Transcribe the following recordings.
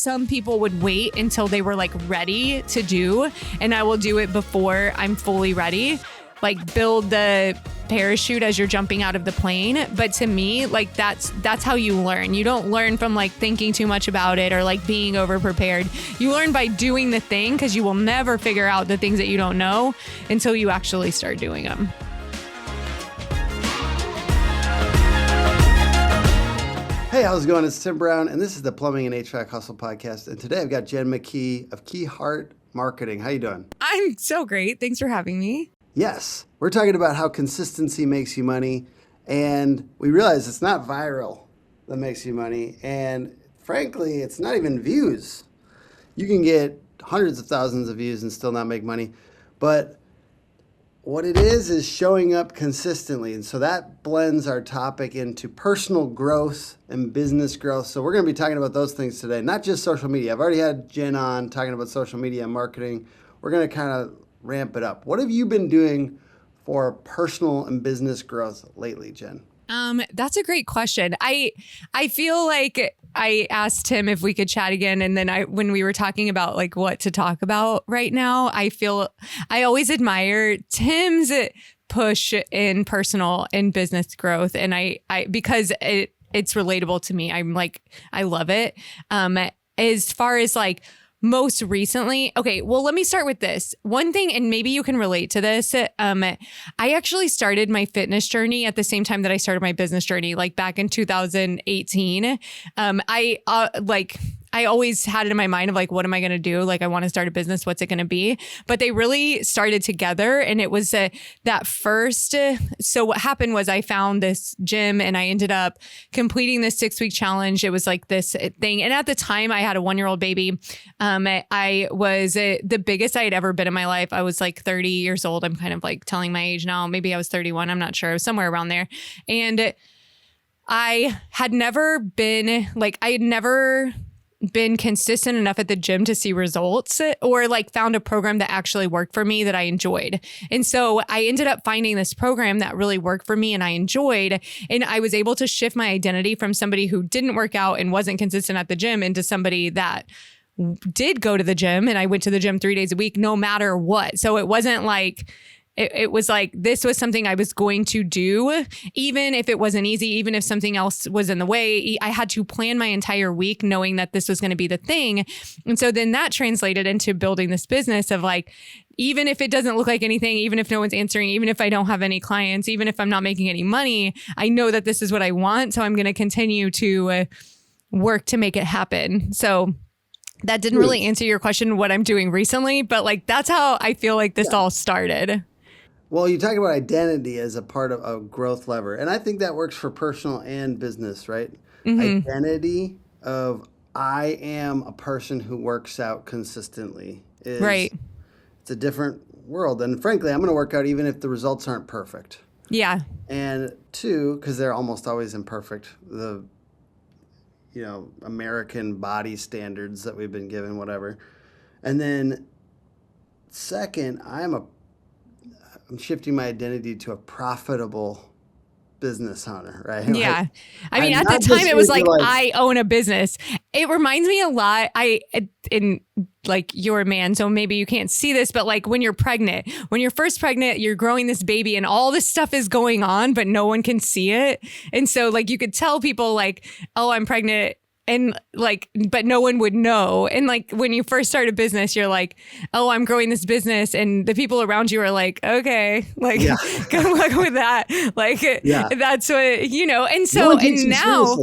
some people would wait until they were like ready to do, and I will do it before I'm fully ready. Like build the parachute as you're jumping out of the plane. But to me, like that's how you learn. You don't learn from like thinking too much about it or like being over prepared. You learn by doing the thing, because you will never figure out the things that you don't know until you actually start doing them. Hey, how's it going? It's Tim Brown, and this is the Plumbing and HVAC Hustle Podcast. And today I've got Jen McKee of Key Heart Marketing. How you doing? I'm so great. Thanks for having me. Yes, we're talking about how consistency makes you money, and we realize it's not viral that makes you money, and frankly, it's not even views. You can get hundreds of thousands of views and still not make money, but what it is showing up consistently, and so that blends our topic into personal growth and business growth. So we're going to be talking about those things today, not just social media. I've already had Jen on talking about social media and marketing. We're going to kind of ramp it up. What have you been doing for personal and business growth lately, Jen? That's a great question. I feel like I asked him if we could chat again. And then when we were talking about like what to talk about right now, I always admire Tim's push in personal and business growth. And I because it's relatable to me. I'm like, I love it. As far as like, most recently, okay, well, let me start with this. One thing, and maybe you can relate to this. I actually started my fitness journey at the same time that I started my business journey, like back in 2018. I always had it in my mind of like, what am I going to do? Like, I want to start a business. What's it going to be? But they really started together. And it was that first. So what happened was I found this gym and I ended up completing this 6-week challenge. It was like this thing. And at the time I had a 1-year-old baby. I was the biggest I had ever been in my life. I was like 30 years old. I'm kind of like telling my age now. Maybe I was 31. I'm not sure. I was somewhere around there. And I had never been consistent enough at the gym to see results or like found a program that actually worked for me that I enjoyed. And so I ended up finding this program that really worked for me and I enjoyed. And I was able to shift my identity from somebody who didn't work out and wasn't consistent at the gym into somebody that did go to the gym. And I went to the gym 3 days a week, no matter what. So it wasn't like, it was like, this was something I was going to do, even if it wasn't easy, even if something else was in the way. I had to plan my entire week knowing that this was going to be the thing. And so then that translated into building this business of like, even if it doesn't look like anything, even if no one's answering, even if I don't have any clients, even if I'm not making any money, I know that this is what I want. So I'm going to continue to work to make it happen. So that didn't really answer your question, what I'm doing recently, but like, that's how I feel like this all started. Well, you talk about identity as a part of a growth lever, and I think that works for personal and business, right? Mm-hmm. Identity of I am a person who works out consistently. Right. It's a different world. And frankly, I'm going to work out even if the results aren't perfect. Yeah. And 2, because they're almost always imperfect, the American body standards that we've been given, whatever. And then 2nd, I'm shifting my identity to a profitable business owner, right? Yeah. I mean, at the time it was like, I own a business. It reminds me a lot. You're a man, so maybe you can't see this, but like when you're first pregnant, you're growing this baby and all this stuff is going on, but no one can see it. And so like you could tell people like, oh, I'm pregnant. And like, but no one would know. And like, when you first start a business, you're like, oh, I'm growing this business. And the people around you are like, okay, like, good luck with that. Like, that's what, and so, and now,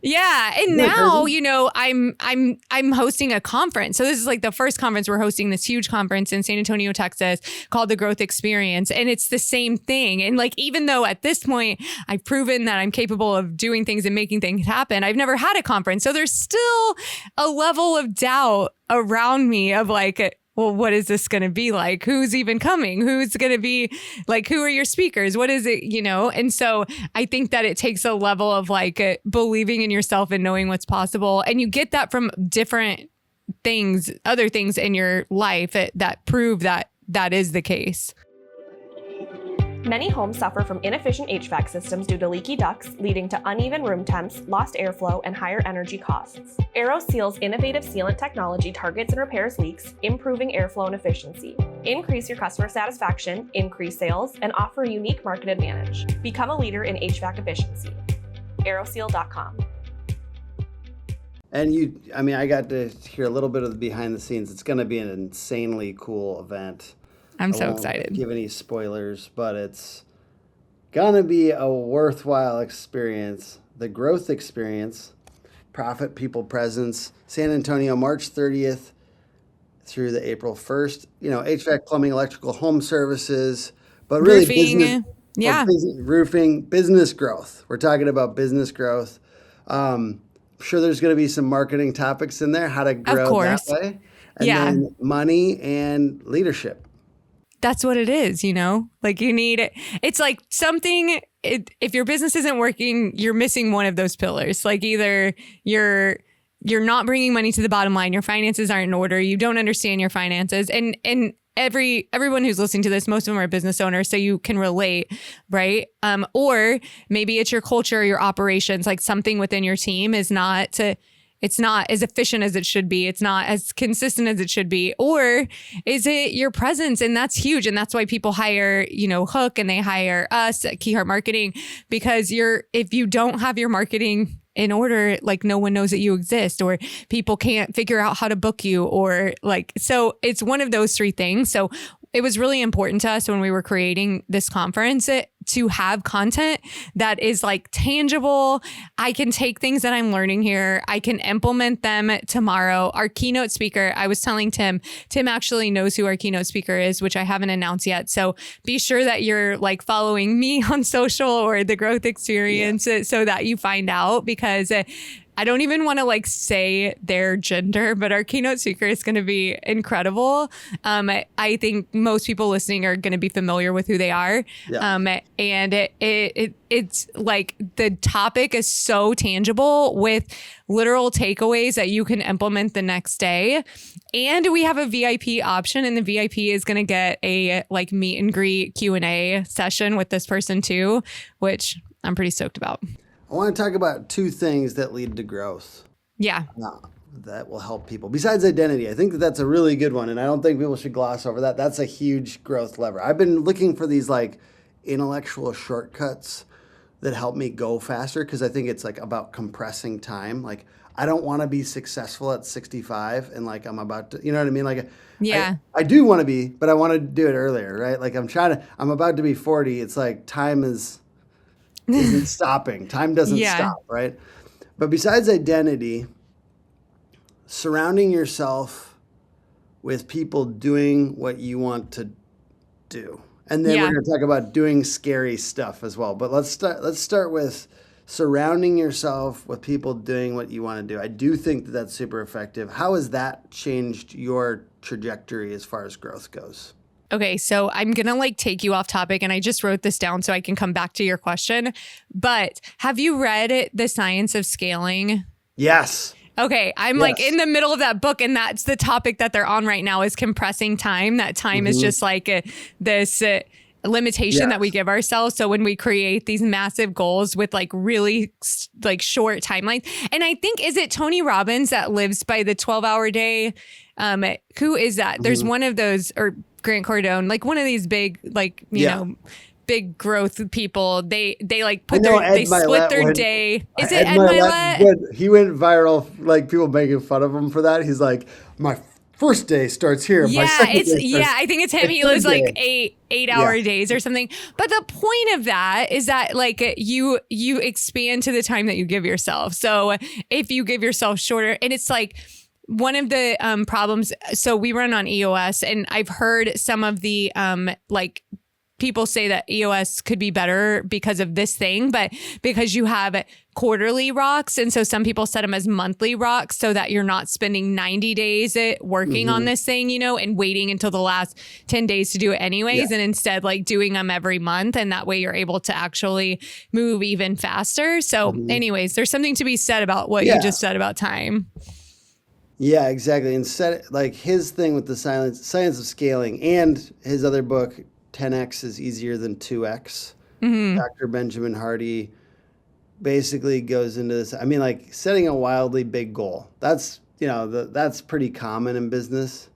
and now, I'm hosting a conference. So this is like the first conference we're hosting, this huge conference in San Antonio, Texas, called the Growth Experience. And it's the same thing. And like, even though at this point I've proven that I'm capable of doing things and making things happen, I've never had a conference. So there's still a level of doubt around me of like, well, what is this going to be like? Who's even coming? Who's going to be like, who are your speakers? What is it, And so I think that it takes a level of like believing in yourself and knowing what's possible. And you get that from different things, other things in your life that prove that that is the case. Many homes suffer from inefficient HVAC systems due to leaky ducts, leading to uneven room temps, lost airflow, and higher energy costs. AeroSeal's innovative sealant technology targets and repairs leaks, improving airflow and efficiency. Increase your customer satisfaction, increase sales, and offer a unique market advantage. Become a leader in HVAC efficiency. AeroSeal.com. And I got to hear a little bit of the behind the scenes. It's going to be an insanely cool event. I'm I so won't excited. give any spoilers, but it's going to be a worthwhile experience. The growth experience, Profit People Presence, San Antonio, March 30th through the April 1st. HVAC, plumbing, electrical, home services, but really Roofing, roofing, business growth. We're talking about business growth. I'm sure there's going to be some marketing topics in there, how to grow that way. And then money and leadership. That's what it is, like you need it. It's like if your business isn't working, you're missing one of those pillars. Like either you're not bringing money to the bottom line, your finances aren't in order, you don't understand your finances. And everyone who's listening to this, most of them are business owners, so you can relate, right? Or maybe it's your culture, your operations, like something within your team it's not as efficient as it should be. It's not as consistent as it should be. Or is it your presence? And that's huge. And that's why people hire, Hook, and they hire us at Key Heart Marketing, because if you don't have your marketing in order, like no one knows that you exist, or people can't figure out how to book you, or so it's one of those three things. So it was really important to us when we were creating this conference to have content that is like tangible. I can take things that I'm learning here, I can implement them tomorrow. Our keynote speaker, I was telling Tim actually knows who our keynote speaker is, which I haven't announced yet. So be sure that you're like following me on social or the Growth Experience so that you find out, because I don't even want to say their gender, but our keynote speaker is going to be incredible. I think most people listening are going to be familiar with who they are. Yeah. And it's like the topic is so tangible with literal takeaways that you can implement the next day. And we have a VIP option, and the VIP is going to get a meet and greet Q&A session with this person too, which I'm pretty stoked about. I want to talk about two things that lead to growth. Yeah. That will help people. Besides identity, I think that's a really good one, and I don't think people should gloss over that. That's a huge growth lever. I've been looking for these intellectual shortcuts that help me go faster, because I think it's about compressing time. I don't want to be successful at 65 and I'm about to, you know what I mean? Yeah. I do want to be, but I want to do it earlier, right? I'm about to be 40. It's time isn't stopping. Time doesn't stop, right? But besides identity, surrounding yourself with people doing what you want to do. And then we're going to talk about doing scary stuff as well. But let's start with surrounding yourself with people doing what you want to do. I do think that that's super effective. How has that changed your trajectory as far as growth goes? Okay, so I'm going to take you off topic, and I just wrote this down so I can come back to your question. But have you read The Science of Scaling? Yes. Okay, I'm in the middle of that book, and that's the topic that they're on right now, is compressing time. That time is just this limitation that we give ourselves. So when we create these massive goals with really short timelines, and I think, is it Tony Robbins that lives by the 12-hour day? Who is that? There's one of those, or Grant Cardone, one of these big, big growth people. They split their day. Is it Ed Milet? He went viral, people making fun of him for that. He's my first day starts here. Yeah, I think it's him. He lives 8-hour days or something. But the point of that is that you expand to the time that you give yourself. So if you give yourself shorter, and it's one of the problems. So we run on EOS, and I've heard some of the people say that EOS could be better because of this thing, but because you have quarterly rocks. And so some people set them as monthly rocks so that you're not spending 90 days working on this thing, and waiting until the last 10 days to do it anyways. And instead doing them every month. And that way you're able to actually move even faster. So anyways, there's something to be said about what you just said about time. Yeah, exactly. And his thing with the science of scaling, and his other book, 10x is easier than 2x. Dr. Benjamin Hardy basically goes into this. I mean, like setting a wildly big goal. That's, that's pretty common in business,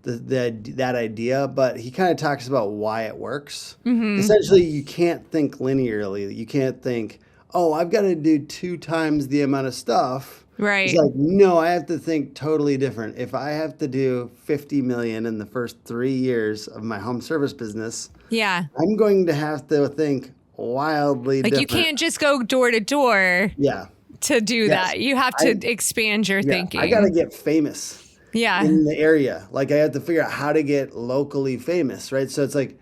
that idea. But he kind of talks about why it works. Essentially, you can't think linearly. You can't think, oh, I've got to do 2 times the amount of stuff. Right. It's like, no, I have to think totally different. If I have to do 50 million in the first 3 years of my home service business, I'm going to have to think wildly different. You can't just go door to door to do that. You have to expand your thinking. I got to get famous in the area. Like I have to figure out how to get locally famous, right? So it's like,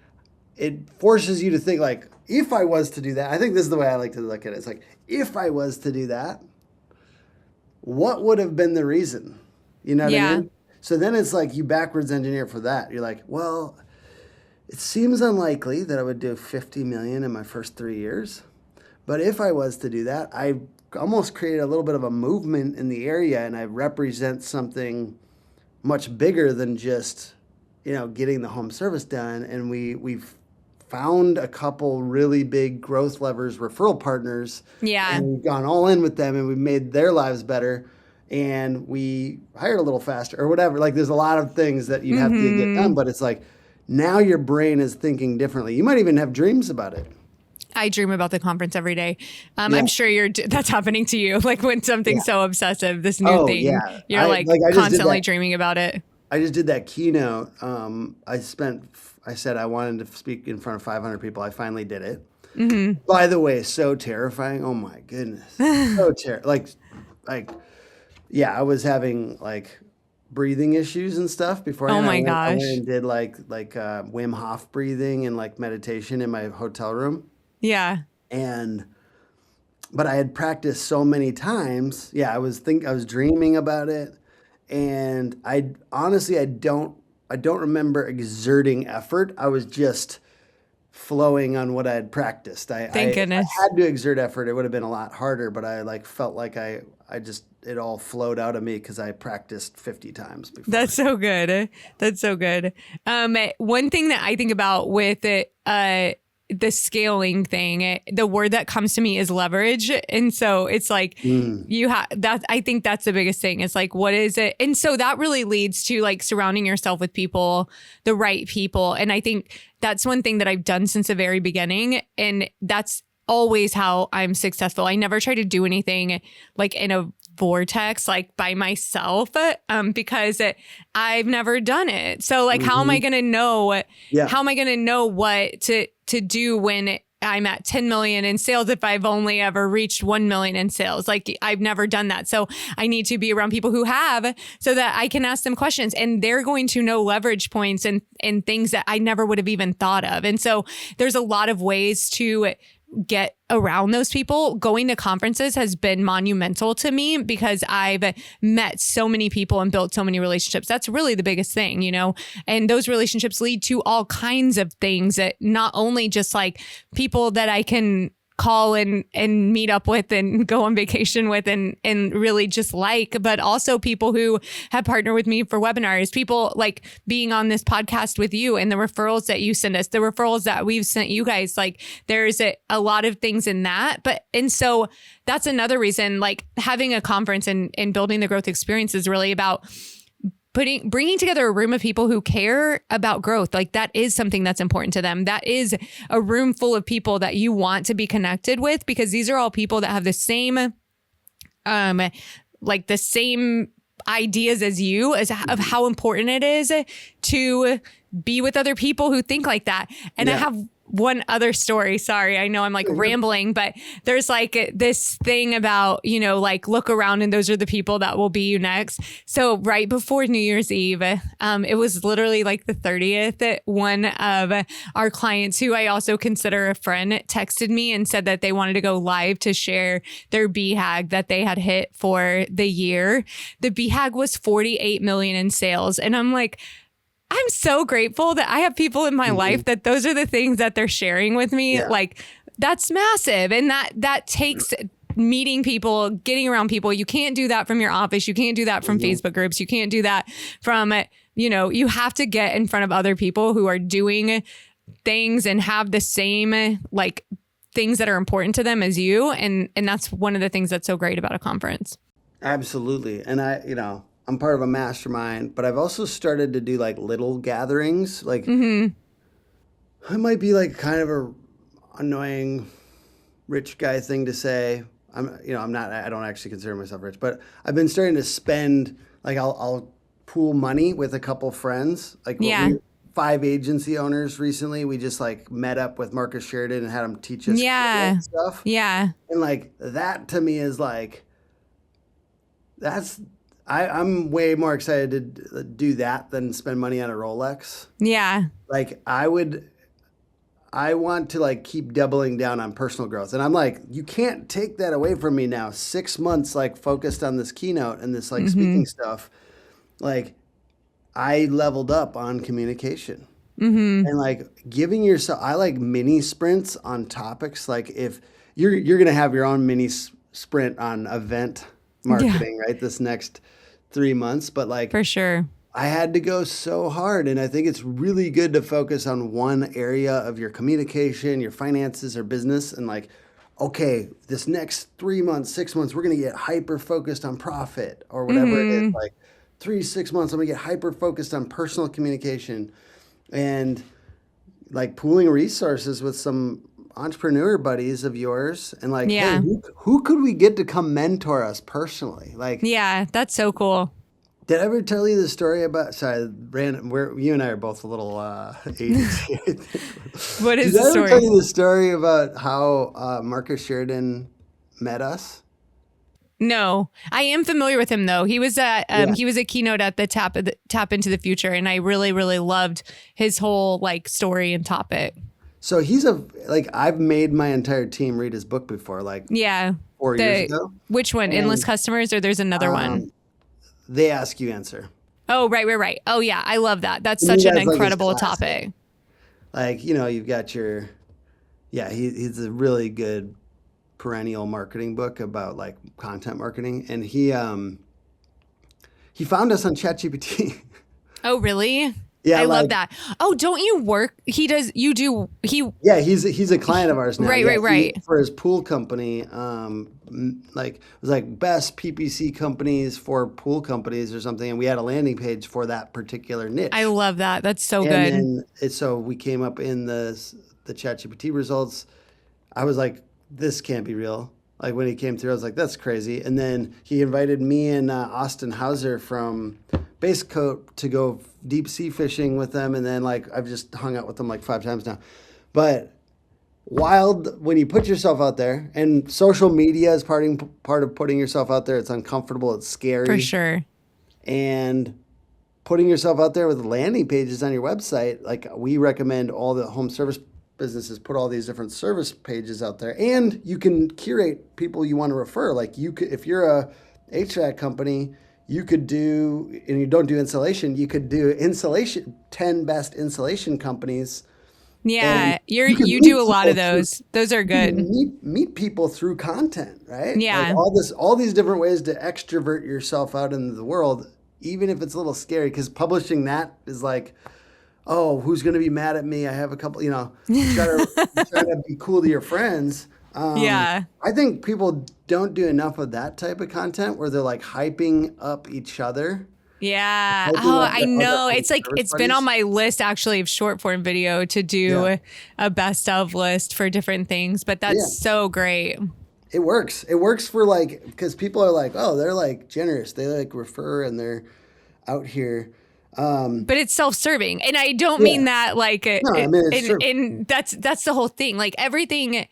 it forces you to think like, if I was to do that, I think this is the way I like to look at it. It's like, if I was to do that, what would have been the reason? You know what I mean? So then it's like you backwards engineer for that. You're like, well, it seems unlikely that I would do 50 million in my first 3 years. But if I was to do that, I almost created a little bit of a movement in the area, and I represent something much bigger than just, getting the home service done. And we've found a couple really big growth levers, referral partners. And we've gone all in with them, and we've made their lives better. And we hired a little faster or whatever. Like there's a lot of things that you have to get done, but it's like now your brain is thinking differently. You might even have dreams about it. I dream about the conference every day. I'm sure that's happening to you. Like when something's so obsessive, this new thing, you're I constantly dreaming about it. I just did that keynote. I said I wanted to speak in front of 500 people. I finally did it. By the way, so terrifying. Oh my goodness. So terrifying. I was having like breathing issues and stuff before. Oh my gosh. I went and did like Wim Hof breathing and like meditation in my hotel room. Yeah. But I had practiced so many times. I was dreaming about it. And I don't remember exerting effort. I was just flowing on what I had practiced. Thank goodness. I had to exert effort. It would have been a lot harder, but I felt like it all flowed out of me because I practiced 50 times before. That's so good. That's so good. One thing that I think about with it, the scaling thing, the word that comes to me is leverage. And so it's like you have that. I think that's the biggest thing. It's like, what is it? And so that really leads to like surrounding yourself with people, the right people. And I think that's one thing that I've done since the very beginning. And that's always how I'm successful. I never try to do anything like in a vortex, like by myself, because I've never done it. So like, how am I going to know? How am I going to know what to do when I'm at 10 million in sales if I've only ever reached 1 million in sales? Like I've never done that. So I need to be around people who have, so that I can ask them questions, and they're going to know leverage points and things that I never would have even thought of. And so there's a lot of ways to get around those people. Going to conferences has been monumental to me because I've met so many people and built so many relationships. That's really the biggest thing, and those relationships lead to all kinds of things, that not only just like people that I can call and meet up with and go on vacation with and really just but also people who have partnered with me for webinars, people like being on this podcast with you, and the referrals that you send us, the referrals that we've sent you guys. Like there's a lot of things in that. And so that's another reason, like having a conference and building the growth experience is really about bringing together a room of people who care about growth. Like that is something that's important to them. That is a room full of people that you want to be connected with, because these are all people that have the same, the same ideas as you, of how important it is to be with other people who think like that. And I have one other story. Sorry, I know I'm like rambling, but there's like this thing about, look around and those are the people that will be you next. So right before New Year's Eve, it was literally like the 30th. One of our clients, who I also consider a friend, texted me and said that they wanted to go live to share their BHAG that they had hit for the year. The BHAG was 48 million in sales. And I'm like, I'm so grateful that I have people in my life that those are the things that they're sharing with me. Yeah. Like that's massive. And that takes meeting people, getting around people. You can't do that from your office. You can't do that from Facebook groups. You can't do that from, you have to get in front of other people who are doing things and have the same like things that are important to them as you. And that's one of the things that's so great about a conference. Absolutely. And I'm part of a mastermind, but I've also started to do like little gatherings. Like it might be like kind of a annoying rich guy thing to say. I don't actually consider myself rich, but I've been starting to spend, like I'll pool money with a couple friends. Like 5 agency owners recently, we just like met up with Marcus Sheridan and had him teach us stuff. Yeah. And like that to me is like, I'm way more excited to do that than spend money on a Rolex. Yeah. Like I want to like keep doubling down on personal growth. And I'm like, you can't take that away from me now. 6 months like focused on this keynote and this like speaking stuff. Like I leveled up on communication. And like giving yourself, I like mini sprints on topics. Like if you're going to have your own mini sprint on event marketing, right? This next 3 months, but like for sure. I had to go so hard, and I think it's really good to focus on one area of your communication, your finances or business, and like, okay, this next 3 months, 6 months, we're going to get hyper focused on profit or whatever it is. Like 6 months, I'm going to get hyper focused on personal communication and like pooling resources with some entrepreneur buddies of yours and like, hey, who could we get to come mentor us personally? Like, yeah, that's so cool. Did I ever tell you the story about? Sorry, Brandon. You and I are both a little 80s. What is the story? Did I ever tell you the story about how Marcus Sheridan met us? No, I am familiar with him though. He was he was a keynote at the Tap Into the Future, and I really, really loved his whole like story and topic. So I've made my entire team read his book before, like 4 years ago. Which one? Endless Customers, or there's another one? They Ask, You Answer. Oh, right. Oh, yeah. I love that. That's such an incredible topic. Like, you've got your, he's a really good perennial marketing book about like content marketing. And he found us on ChatGPT. Oh, really? Yeah, I love that. Oh, don't you work? He does. You do. Yeah, he's a client of ours now. Right. For his pool company, like it was like best PPC companies for pool companies or something, and we had a landing page for that particular niche. I love that. That's so good. And so we came up in the ChatGPT results. I was like, this can't be real. Like when he came through, I was like, that's crazy. And then he invited me and Austin Hauser from Base Coat to go deep sea fishing with them. And then like, I've just hung out with them like 5 times now. But wild when you put yourself out there, and social media is part of putting yourself out there. It's uncomfortable. It's scary. For sure. And putting yourself out there with landing pages on your website, like we recommend all the home service businesses put all these different service pages out there, and you can curate people you want to refer. Like you could, if you're a HVAC company, you could do, and you don't do insulation, you could do insulation, 10 best insulation companies. Yeah, you do a lot of those. Those are good. Meet people through content, right? Yeah. Like all these different ways to extrovert yourself out into the world, even if it's a little scary, because publishing that is like, oh, who's going to be mad at me? I have a couple, try to be cool to your friends. I think people don't do enough of that type of content where they're like hyping up each other. Yeah. Oh, I know. It's like, it's been on my list actually of short form video to do a best of list for different things, but that's so great. It works. It works for like, because people are like, oh, they're like generous. They like refer and they're out here. But it's self-serving, and I don't mean that like, and that's the whole thing. Like everything,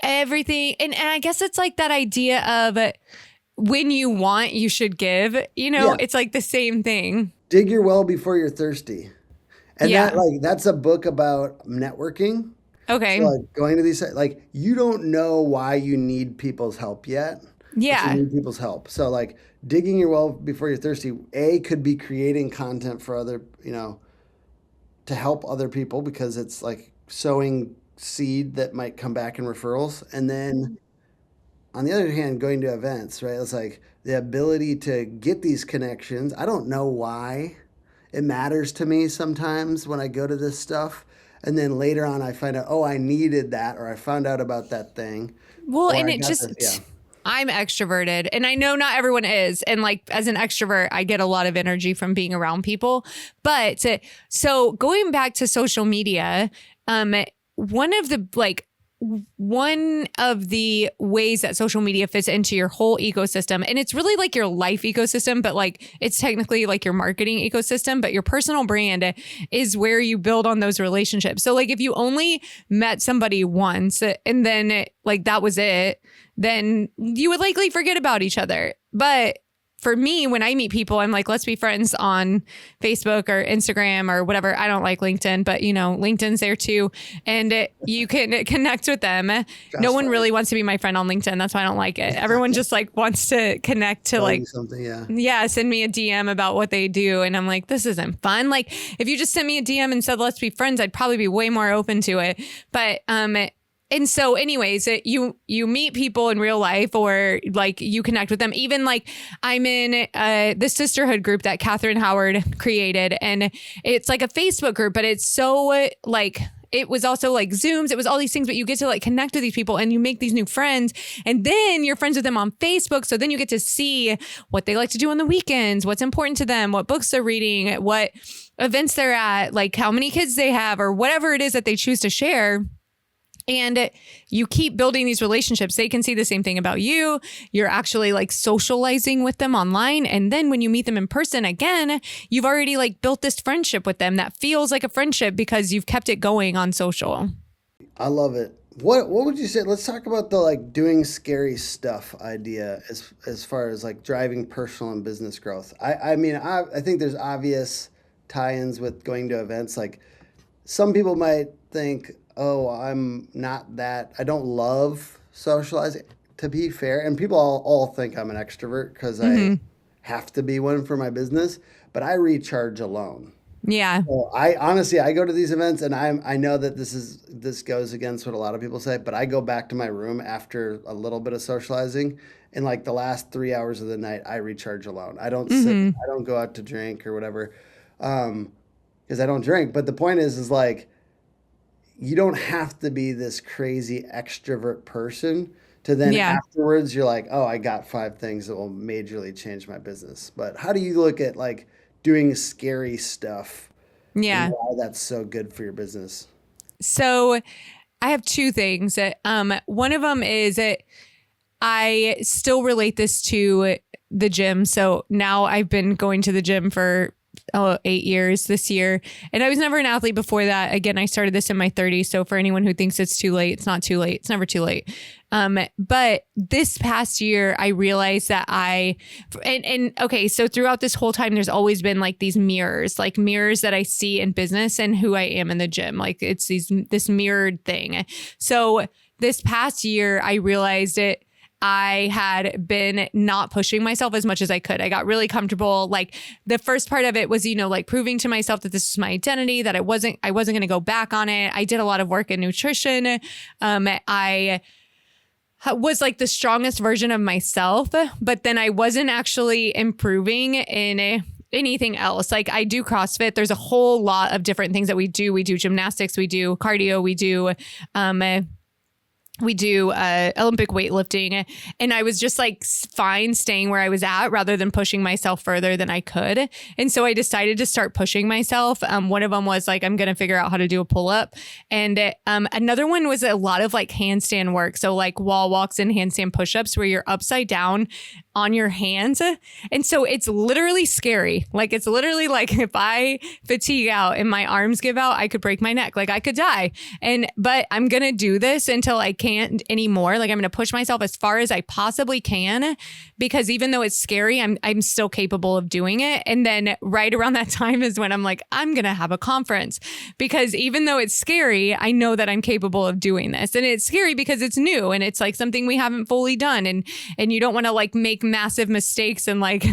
and I guess it's like that idea of when you want, you should give. It's like the same thing. Dig your well before you're thirsty, and that's a book about networking. Okay, so like going to these, like you don't know why you need people's help yet. Yeah, you need people's help. So like digging your well before you're thirsty, could be creating content for other, to help other people, because it's like sowing seed that might come back in referrals. And then on the other hand, going to events, right? It's like the ability to get these connections. I don't know why it matters to me sometimes when I go to this stuff. And then later on, I find out, oh, I needed that, or I found out about that thing. Well, or and I it got just, this- I'm extroverted and I know not everyone is. And like as an extrovert, I get a lot of energy from being around people. But so going back to social media, one of the ways that social media fits into your whole ecosystem, and it's really like your life ecosystem, but like it's technically like your marketing ecosystem, but your personal brand is where you build on those relationships. So like if you only met somebody once and then like that was it, then you would likely forget about each other. But for me, when I meet people, I'm like, let's be friends on Facebook or Instagram or whatever. I don't like LinkedIn, but LinkedIn's there too. And you can connect with them. No one really wants to be my friend on LinkedIn. That's why I don't like it. Everyone just like wants to connect to like something. Yeah, send me a DM about what they do. And I'm like, this isn't fun. Like if you just sent me a DM and said, let's be friends, I'd probably be way more open to it. But, and so anyways, you meet people in real life or like you connect with them. Even like I'm in this sisterhood group that Catherine Howard created, and it's like a Facebook group, but it's so like it was also like Zooms. It was all these things, but you get to like connect with these people and you make these new friends, and then you're friends with them on Facebook. So then you get to see what they like to do on the weekends, what's important to them, what books they're reading, what events they're at, like how many kids they have or whatever it is that they choose to share. And you keep building these relationships. They can see the same thing about you. You're actually like socializing with them online. And then when you meet them in person again, you've already like built this friendship with them that feels like a friendship because you've kept it going on social. I love it. What would you say? Let's talk about the like doing scary stuff idea as far as like driving personal and business growth. I mean, I think there's obvious tie-ins with going to events. Like some people might think, oh, I don't love socializing, to be fair. And people all think I'm an extrovert because I have to be one for my business, but I recharge alone. Yeah. So I go to these events and I know that this goes against what a lot of people say, but I go back to my room after a little bit of socializing, and like the last 3 hours of the night, I recharge alone. I don't sit, I don't go out to drink or whatever, because I don't drink. But the point is like, you don't have to be this crazy extrovert person to then afterwards you're like, oh, I got 5 things that will majorly change my business. But how do you look at like doing scary stuff? Yeah. And why that's so good for your business? So I have 2 things. One of them is that I still relate this to the gym. So now I've been going to the gym for 8 years this year. And I was never an athlete before that. Again, I started this in my 30s. So for anyone who thinks it's too late, it's not too late. It's never too late. But this past year, I realized that okay, so throughout this whole time, there's always been like these mirrors that I see in business and who I am in the gym. Like it's this mirrored thing. So this past year, I realized I had been not pushing myself as much as I could. I got really comfortable. Like the first part of it was, like proving to myself that this was my identity, that I wasn't going to go back on it. I did a lot of work in nutrition. I was like the strongest version of myself, but then I wasn't actually improving in anything else. Like I do CrossFit. There's a whole lot of different things that we do. We do gymnastics, we do cardio, we do, Olympic weightlifting, and I was just like fine staying where I was at rather than pushing myself further than I could. And so I decided to start pushing myself. One of them was like, I'm going to figure out how to do a pull up. And another one was a lot of like handstand work. So like wall walks and handstand push-ups where you're upside down on your hands. And so it's literally scary. Like it's literally like if I fatigue out and my arms give out, I could break my neck. Like I could die. But I'm going to do this until I can't anymore. Like I'm going to push myself as far as I possibly can, because even though it's scary, I'm still capable of doing it. And then right around that time is when I'm like, I'm going to have a conference, because even though it's scary, I know that I'm capable of doing this. And it's scary because it's new and it's like something we haven't fully done. And you don't want to like make massive mistakes and like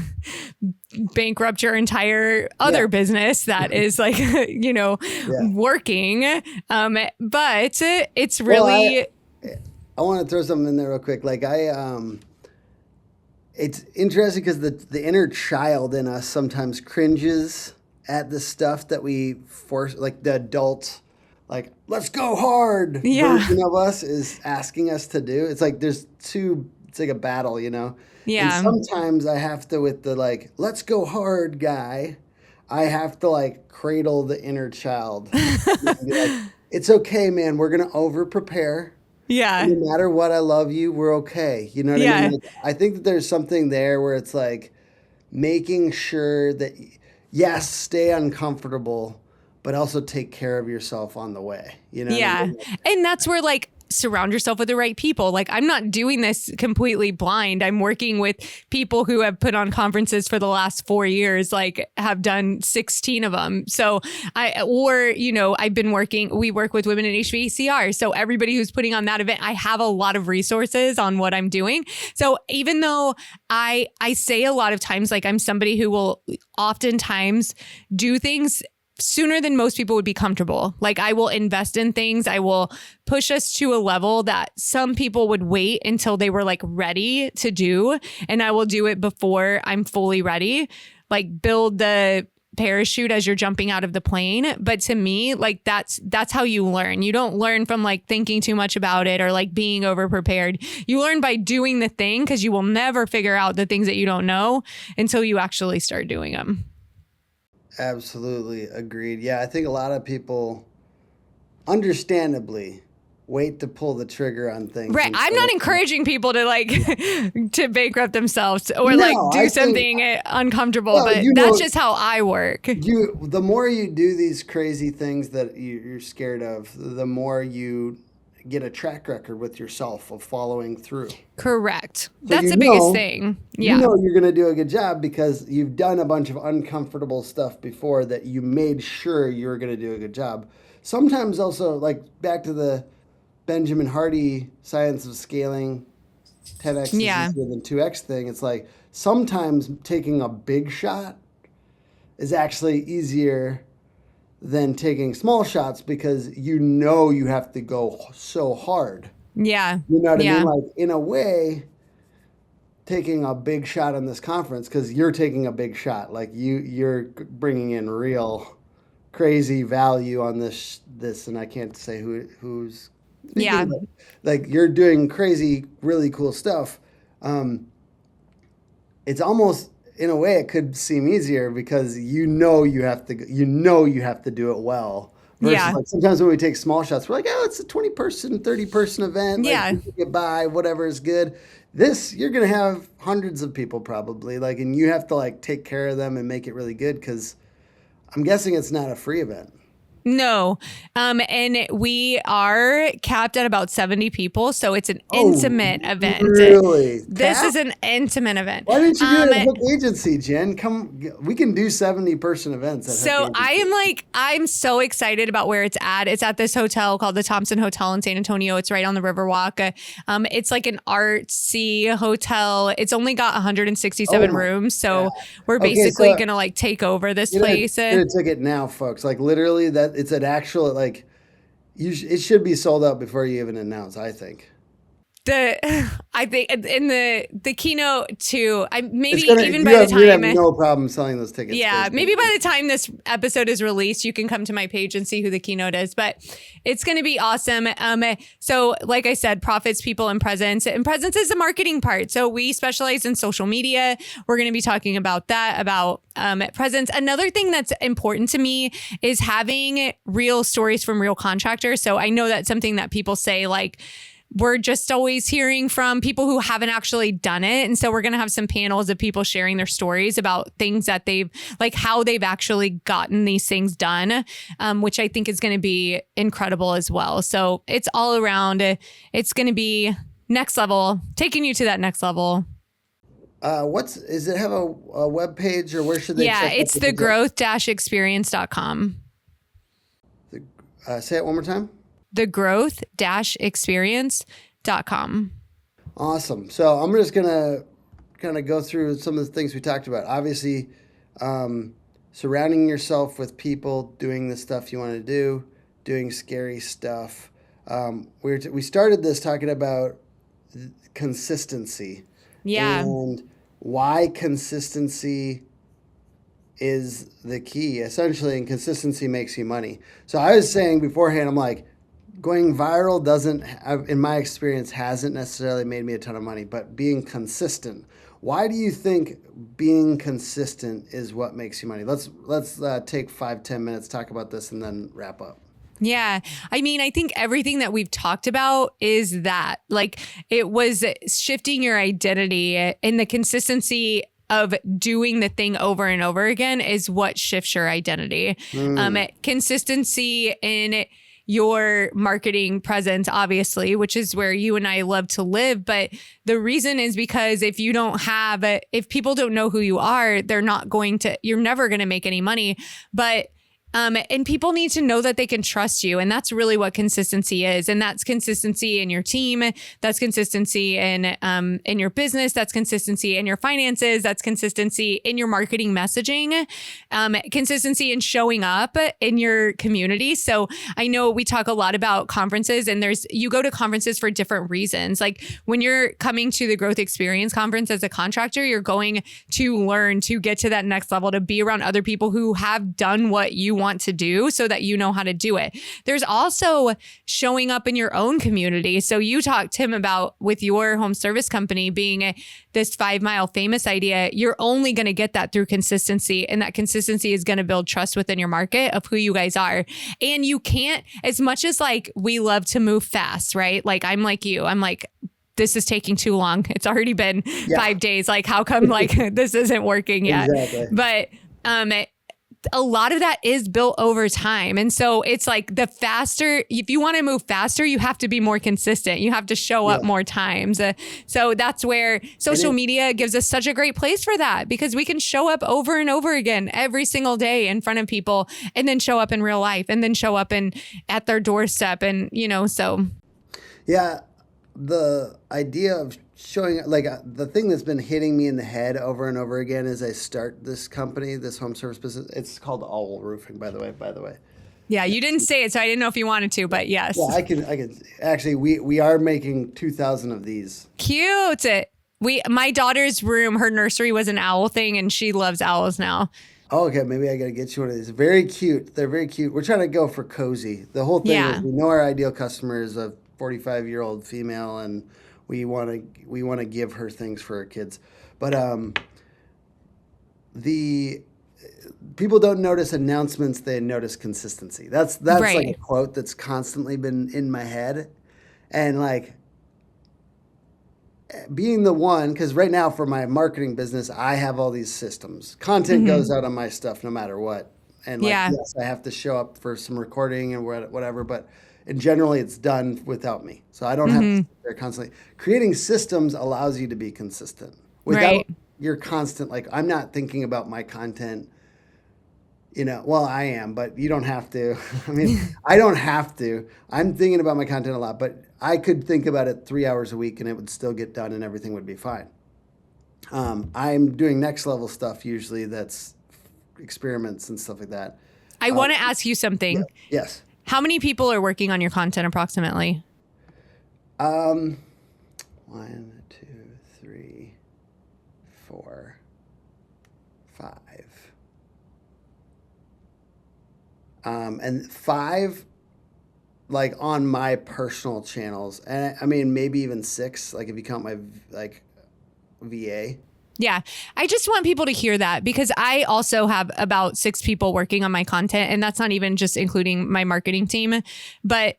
bankrupt your entire other business that is like, working. But it's really... I want to throw something in there real quick. Like it's interesting because the inner child in us sometimes cringes at the stuff that we force, like the adult, like, let's go hard version of us is asking us to do. It's like it's like a battle, you know? And Yeah. sometimes I have to, with the like, let's go hard guy, I have to like cradle the inner child. And be like, it's okay, man. We're going to over prepare. Yeah. No matter what, I love you. We're okay. You know what I mean? Like, I think that there's something there where it's like making sure that, yes, stay uncomfortable, but also take care of yourself on the way. You know what I mean? And that's where like surround yourself with the right people. Like I'm not doing this completely blind. I'm working with people who have put on conferences for the last 4 years, like have done 16 of them. So we work with women in HVACR. So everybody who's putting on that event, I have a lot of resources on what I'm doing. So even though I say a lot of times, like I'm somebody who will oftentimes do things sooner than most people would be comfortable. Like I will invest in things. I will push us to a level that some people would wait until they were like ready to do. And I will do it before I'm fully ready. Like build the parachute as you're jumping out of the plane. But to me, like that's how you learn. You don't learn from like thinking too much about it or like being over prepared. You learn by doing the thing, because you will never figure out the things that you don't know until you actually start doing them. Absolutely agreed. Yeah, I think a lot of people, understandably, wait to pull the trigger on things. Right. I'm not encouraging people to like to bankrupt themselves or like do something uncomfortable, but that's just how I work. The more you do these crazy things that you're scared of, the more you get a track record with yourself of following through. Correct. That's the biggest thing. Yeah. You know you're going to do a good job because you've done a bunch of uncomfortable stuff before that you made sure you were going to do a good job. Sometimes also, like back to the Benjamin Hardy science of scaling, 10x is easier than 2x thing. It's like sometimes taking a big shot is actually easier than taking small shots because you know you have to go so hard. Yeah. You know what I mean? Like in a way, taking a big shot on this conference, because you're taking a big shot. Like you're bringing in real crazy value on this, and I can't say who's speaking, but like you're doing crazy, really cool stuff. It's almost, in a way, it could seem easier because you have to do it well. Versus like sometimes when we take small shots, we're like, oh, it's a 20-person, 30-person event. Like, we can get by, whatever is good. This, you're going to have hundreds of people probably, like, and you have to like take care of them and make it really good because I'm guessing it's not a free event. No. And we are capped at about 70 people. So it's an intimate event. Really? This is an intimate event. Why didn't you do it at Hook Agency, Jen? We can do 70-person events at Hook Agency. I'm so excited about where it's at. It's at this hotel called the Thompson Hotel in San Antonio. It's right on the Riverwalk. It's like an artsy hotel. It's only got 167 rooms. So we're basically going to like take over this place. Get a ticket now, folks. Like literally that. It's an actual, like, it should be sold out before you even announce, I think. I think in the keynote too, You have no problem selling those tickets. Yeah, maybe by the time this episode is released, you can come to my page and see who the keynote is. But it's going to be awesome. So like I said, profits, people, and presence. And presence is the marketing part. So we specialize in social media. We're going to be talking about that, about presence. Another thing that's important to me is having real stories from real contractors. So I know that's something that people say, like, we're just always hearing from people who haven't actually done it. And so we're going to have some panels of people sharing their stories about things that how they've actually gotten these things done, which I think is going to be incredible as well. So it's all around. It's going to be next level, taking you to that next level. Does it have a web page, or where should they check it's the growth-experience.com. Say it one more time. thegrowth-experience.com. Awesome. So I'm just going to kind of go through some of the things we talked about. Obviously, surrounding yourself with people doing the stuff you want to do, doing scary stuff. We started this talking about consistency. Yeah. And why consistency is the key essentially, and consistency makes you money. So I was saying beforehand, I'm like, going viral doesn't, in my experience, hasn't necessarily made me a ton of money, but being consistent. Why do you think being consistent is what makes you money? Let's take 5-10 minutes, talk about this, and then wrap up. Yeah. I mean, I think everything that we've talked about is that, like, it was shifting your identity, and the consistency of doing the thing over and over again is what shifts your identity. Consistency in your marketing presence, obviously, which is where you and I love to live. But the reason is because if people don't know who you are, you're never going to make any money. But and people need to know that they can trust you. And that's really what consistency is. And that's consistency in your team. That's consistency in your business. That's consistency in your finances. That's consistency in your marketing messaging. Consistency in showing up in your community. So I know we talk a lot about conferences, and you go to conferences for different reasons. Like when you're coming to the Growth Experience Conference as a contractor, you're going to learn to get to that next level, to be around other people who have done what you want to do so that you know how to do it. There's also showing up in your own community. So you talked, Tim, about with your home service company being this 5 Mile Famous idea. You're only going to get that through consistency. And that consistency is going to build trust within your market of who you guys are. And you can't, as much as like we love to move fast, right? Like I'm like you, I'm like, this is taking too long. It's already been 5 days. Like how come like this isn't working yet? Exactly. But a lot of that is built over time. And so it's like if you want to move faster, you have to be more consistent. You have to show up more times. So that's where social media gives us such a great place for that, because we can show up over and over again every single day in front of people, and then show up in real life, and then show up at their doorstep. And, so. Yeah. The idea of showing, like the thing that's been hitting me in the head over and over again as I start this company, this home service business, it's called Owl Roofing, by the way. Yeah, you didn't say it, so I didn't know if you wanted to, but yes. Yeah, I can actually, we are making 2,000 of these. Cute. My daughter's room, her nursery was an owl thing, and she loves owls now. Oh, okay, maybe I got to get you one of these. Very cute. They're very cute. We're trying to go for cozy. The whole thing is, we know our ideal customer is a 45-year-old female, and we want to give her things for her kids. But the people don't notice announcements, they notice consistency. That's right. Like a quote that's constantly been in my head. And like being the one, because right now for my marketing business, I have all these systems. Content goes out on my stuff no matter what. And yes, I have to show up for some recording and whatever, but and generally it's done without me. So I don't have to sit there constantly. Creating systems allows you to be consistent without your constant, like I'm not thinking about my content, well, I am, but you don't have to. I mean, I don't have to. I'm thinking about my content a lot, but I could think about it 3 hours a week and it would still get done and everything would be fine. I'm doing next level stuff usually, that's experiments and stuff like that. I want to ask you something. Yeah, yes. How many people are working on your content approximately? 1, 2, 3, 4, 5. And 5 like on my personal channels. And I mean, maybe even 6, like if you count my like VA. Yeah. I just want people to hear that, because I also have about 6 people working on my content, and that's not even just including my marketing team, but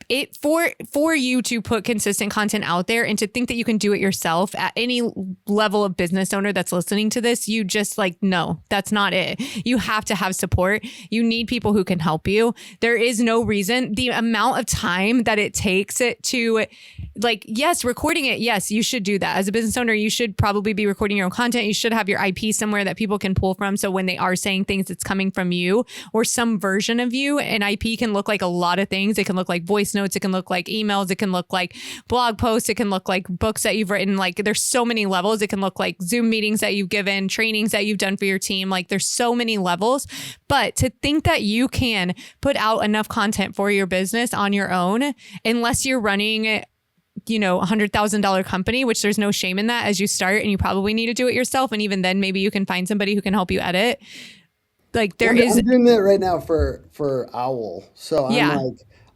it for you to put consistent content out there and to think that you can do it yourself at any level of business owner that's listening to this, you just no, that's not it. You have to have support. You need people who can help you. There is no reason. The amount of time that it takes it to yes, recording it. Yes, you should do that. As a business owner, you should probably be recording your own content. You should have your IP somewhere that people can pull from. So when they are saying things, it's coming from you or some version of you. And IP can look like a lot of things. It can look like voice notes. It can look like emails. It can look like blog posts. It can look like books that you've written. There's so many levels. It can look like Zoom meetings that you've given, trainings that you've done for your team. There's so many levels. But to think that you can put out enough content for your business on your own, unless you're running $100,000 company, which there's no shame in that as you start, and you probably need to do it yourself. And even then, maybe you can find somebody who can help you edit. Like I'm doing that right now for Owl. So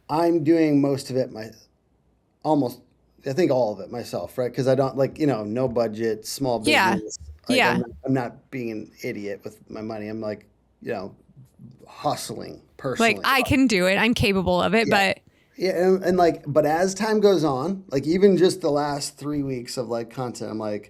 I'm doing most of it I think all of it myself, right? Because I don't no budget, small business. Yeah. I'm not being an idiot with my money. I'm hustling personally. Like I can do it. I'm capable of it, but yeah. But as time goes on, even just the last 3 weeks of content, I'm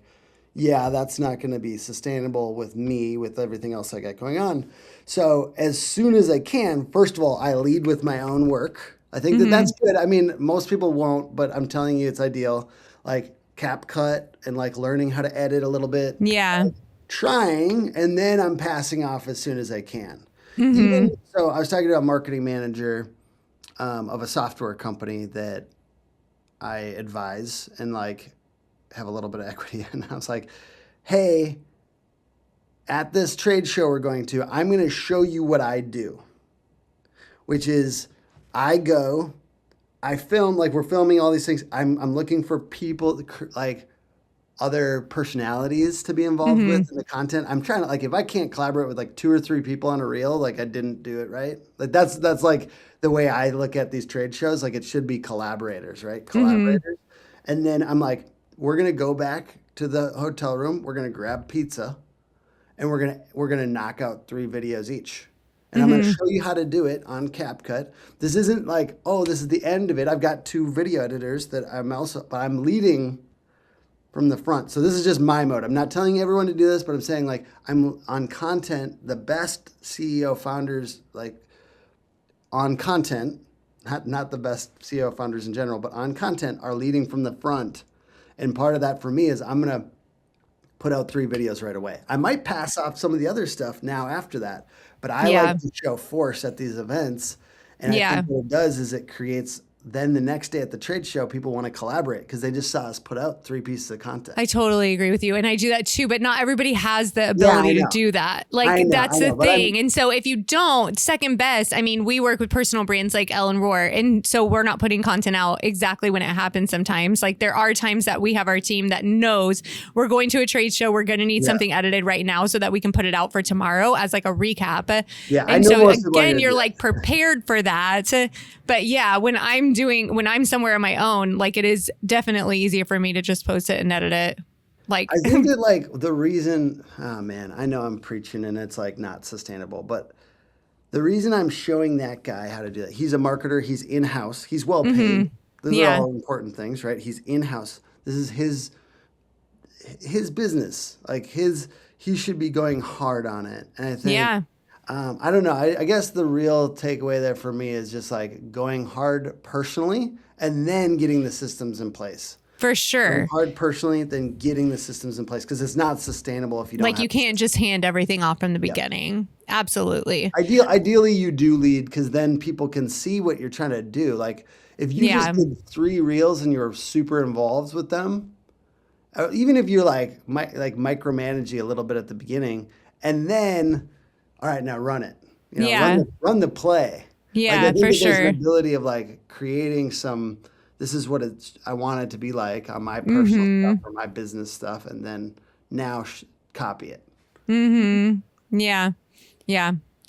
yeah, that's not going to be sustainable with me, with everything else I got going on. So as soon as I can, first of all, I lead with my own work. I think that's good. I mean, most people won't, but I'm telling you, it's ideal. CapCut and learning how to edit a little bit. Yeah. Trying, and then I'm passing off as soon as I can. So I was talking to a marketing manager of a software company that I advise and have a little bit of equity in. I was like, hey, at this trade show we're going to, I'm going to show you what I do, which is I go, I film, we're filming all these things. I'm looking for people, other personalities to be involved with in the content. I'm trying to, if I can't collaborate with 2 or 3 people on a reel, I didn't do it right. That's the way I look at these trade shows. It should be collaborators, right? Collaborators. And then I'm we're going to go back to the hotel room. We're going to grab pizza and we're going to knock out 3 videos each. And I'm going to show you how to do it on CapCut. This isn't this is the end of it. I've got 2 video editors that but I'm leading from the front. So this is just my mode. I'm not telling everyone to do this, but I'm saying I'm on content. The best CEO founders on content, not the best CEO founders in general, but on content are leading from the front. And part of that for me is I'm going to put out 3 videos right away. I might pass off some of the other stuff now after that, but I like to show force at these events. And I think what it does is it creates, then the next day at the trade show, people want to collaborate because they just saw us put out 3 pieces of content. I totally agree with you. And I do that too, but not everybody has the ability to do that. That's the thing. And so if you don't, second best, I mean, we work with personal brands like Ellen Roar. And so we're not putting content out exactly when it happens sometimes. There are times that we have our team that knows we're going to a trade show. We're going to need something edited right now so that we can put it out for tomorrow as a recap. Yeah. And so again, you're prepared for that. But yeah, when I'm somewhere on my own, it is definitely easier for me to just post it and edit it. I think that the reason, oh man, I know I'm preaching and it's not sustainable, but the reason I'm showing that guy how to do that, he's a marketer, he's in-house, he's well paid. Those are all important things, right? He's in-house. This is his business. He should be going hard on it. And I think, I don't know. I guess the real takeaway there for me is just going hard personally and then getting the systems in place. For sure. Going hard personally, then getting the systems in place because it's not sustainable if you don't. You can't just hand everything off from the beginning. Absolutely. Ideally, you do lead because then people can see what you're trying to do. If you just did 3 reels and you're super involved with them, even if you're micromanaging a little bit at the beginning, and then. All right, now run it. Run the play. Yeah, for sure. There's an ability of creating some. This is what I want it to be on my personal stuff or my business stuff, and then now copy it. Yeah,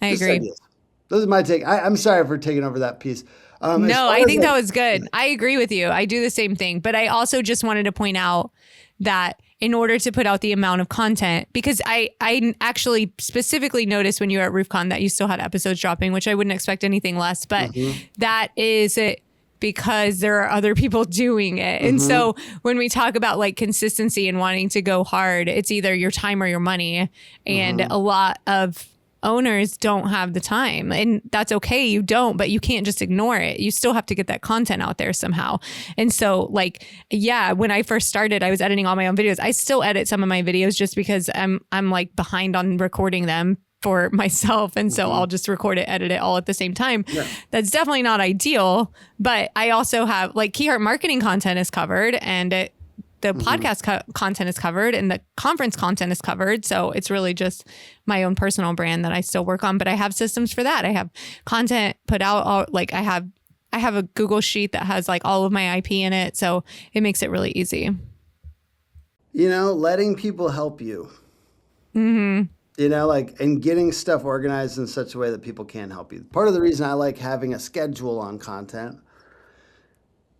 I agree. Ideas. Those are my take. I'm sorry for taking over that piece. No, I think that was good. I agree with you. I do the same thing, but I also just wanted to point out that in order to put out the amount of content, because I actually specifically noticed when you were at RoofCon that you still had episodes dropping, which I wouldn't expect anything less, but that is it because there are other people doing it. And so when we talk about consistency and wanting to go hard, it's either your time or your money. And a lot of owners don't have the time, and that's okay. You don't, but you can't just ignore it. You still have to get that content out there somehow. And so when I first started, I was editing all my own videos. I still edit some of my videos just because I'm behind on recording them for myself. And so I'll just record it, edit it all at the same time. Yeah. That's definitely not ideal, but I also have Key Heart marketing content is covered, and the podcast content is covered, and the conference content is covered. So it's really just my own personal brand that I still work on, but I have systems for that. I have content put out. I I have a Google sheet that has like all of my IP in it. So it makes it really easy. You know, letting people help you. You know, like, and getting stuff organized in such a way that people can help you. Part of the reason I like having a schedule on content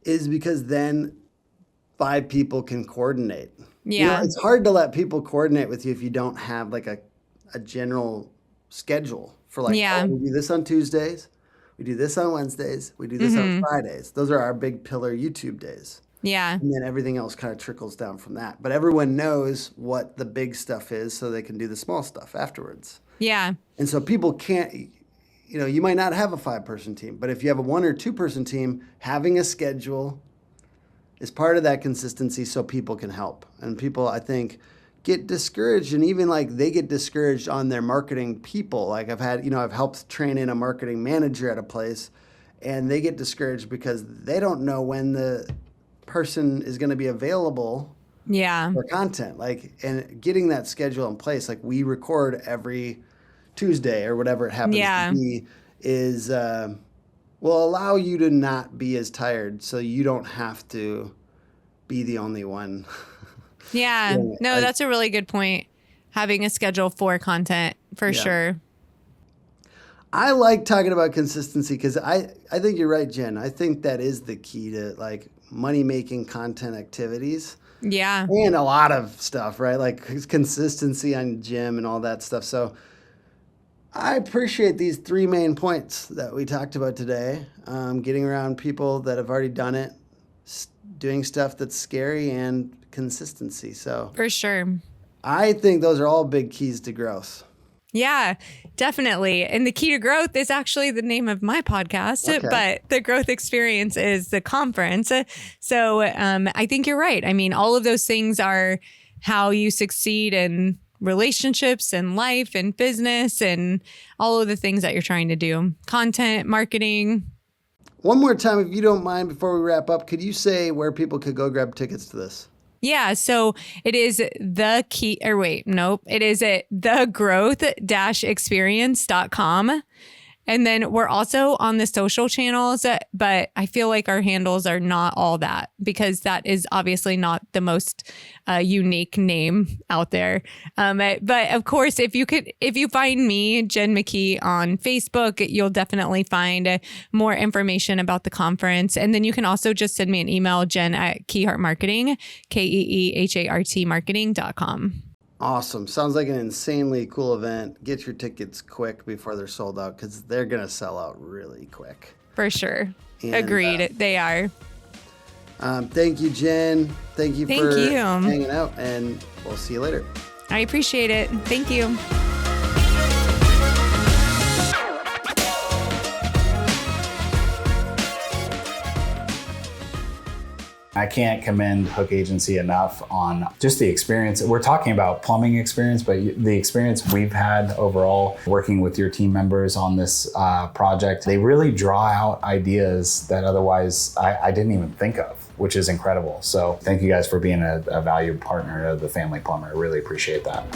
is because then 5 people can coordinate. Yeah. You know, it's hard to let people coordinate with you if you don't have like a general schedule for like, Yeah. oh, we do this on Tuesdays, we do this on Wednesdays, we do this on Fridays. Those are our big pillar YouTube days. Yeah. And then everything else kind of trickles down from that. But everyone knows what the big stuff is so they can do the small stuff afterwards. Yeah. And so people can't, you know, you might not have a 5-person team, but if you have a 1 or 2-person team, having a schedule is part of that consistency so people can help. And people, I think, get discouraged, and even like they get discouraged on their marketing people. Like I've helped train in a marketing manager at a place, and they get discouraged because they don't know when the person is going to be available for content. Like, and getting that schedule in place, like we record every Tuesday or whatever it happens to be, is will allow you to not be as tired, so you don't have to be the only one. Yeah. No, that's a really good point. Having a schedule for content for sure. I like talking about consistency because I think you're right, Jen. I think that is the key to like money-making content activities. Yeah. And a lot of stuff, right? Like consistency on gym and all that stuff. So I appreciate these 3 main points that we talked about today. Getting around people that have already done it, doing stuff that's scary, and consistency. So For sure. I think those are all big keys to growth. Yeah, definitely. And the key to growth is actually the name of my podcast, but the growth experience is the conference. So I think you're right. I mean, all of those things are how you succeed in relationships and life and business and all of the things that you're trying to do. Content, marketing. One more time, if you don't mind, before we wrap up, could you say where people could go grab tickets to this? Yeah, so it is it is at thegrowth-experience.com. And then we're also on the social channels, but I feel like our handles are not all that because that is obviously not the most unique name out there. But of course, if you find me, Jen McKee, on Facebook, you'll definitely find more information about the conference. And then you can also just send me an email, Jen at Keyhart Marketing, KEEHART marketing.com. Awesome. Sounds like an insanely cool event. Get your tickets quick before they're sold out because they're going to sell out really quick. For sure. And, agreed. They are. Thank you, Jen. Thank you for hanging out, and we'll see you later. I appreciate it. Thank you. I can't commend Hook Agency enough on just the experience. We're talking about plumbing experience, but the experience we've had overall working with your team members on this project, they really draw out ideas that otherwise I didn't even think of, which is incredible. So thank you guys for being a valued partner of the Family Plumber. I really appreciate that.